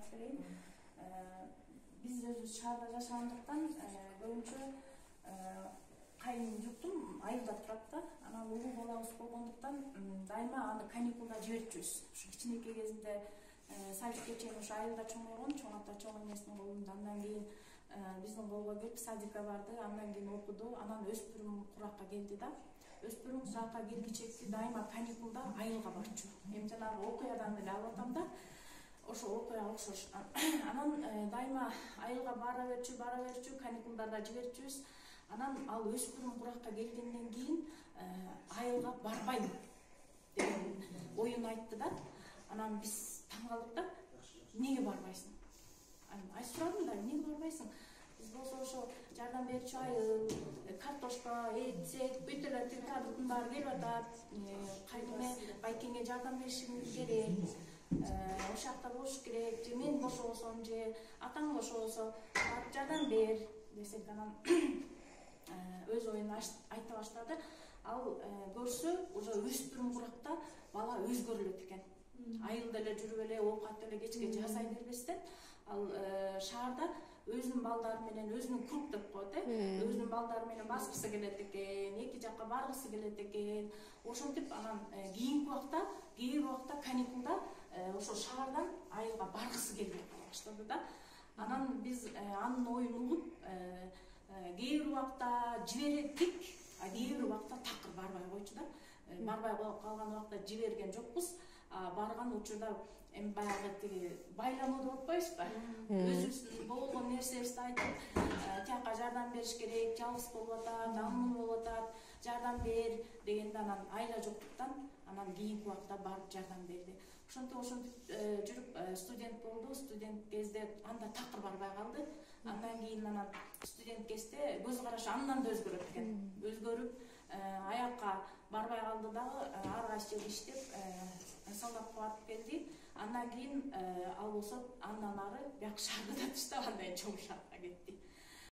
айтып берейин. Биз өзүбүз шаарда жашагандыктан көбүнчө кайын жуктум айылда турат да. Анан улуу балабыз болгондуктан дайыма аны каникулда жиберчүбүз. Ушу кичинекей кезинде садикке чейин ушу айылда чоңойгон, чоң ата чоң энесинин колунда. Андан кийин биздин колго келип садикке барды, андан кийин окуду. Анан өспүрүм куракка келди да. Өспүрүм куракка келгичекти дайыма каникулда айылга барчу. Эми жанагы окуядан эле алып атам да. Ошо окуяга окшош. Анан дайыма айылга бара берчү, каникулдарда жиберчүбүз. Анан ал өспүрүм куракка келгенден кийин айылга барбайм деген оюн айтты да. Анан биз таң калдык да. Эмнеге барбайсың? Айтып сурадым да, эмнеге барбайсың? Биз болсо ошо жардам берчү айыл, картошка эксек, бүт эле тыктардын баары келип атат. Кайдыме байкеңге жардам беришиңиз керек. Ошол жакта болуш керек. Же мен бошобосом, же атаң бошобосо, жардам бер десек, анан өз оюн айта баштады. Ал көрсө, уже өспүрүм куракта бала өзгөрүлөт экен. Айылда эле жүрүп эле, оокат эле кечке жасай бербестен, ал шаарда өзүнүн балдары менен, өзүнүн круг деп коет, өзүнүн балдары менен баскысы келет экен, эки жакка баргысы келет экен. Ошентип анан кийинки убакта, кээ бир убакта каникулда ошо шаардан айылга баргысы келбей кала баштады да. Анан биз анын оюн угуп, кээ бир убакта жибердик, а кээ бир убакта такыр барбай койчу да. Барбай калган убакта жиберген жокпуз. Барган учурда эми баягы тиги байлануу деп атпайбызбы? Өзүбүздүн болгон нерсебизди айтып, тияка жардам бериш керек, жалгыз болуп атат, амын болуп атат, жардам бер дегенде анан айла жоктуктан анан кийинки убакта барып жардам берди. Ошентип жүрүп студент болду. Студент кезде анда такыр барбай калды. Андан кийин анан студент кезде көз карашы андан да өзгөрөт экен. Өзгөрүп, аякка барбай калды дагы, ар кайсы жерде иштеп, солдатка барып келди. Андан кийин ал болсо андан ары бияк шаарда да иштеп, андан чоң шаар.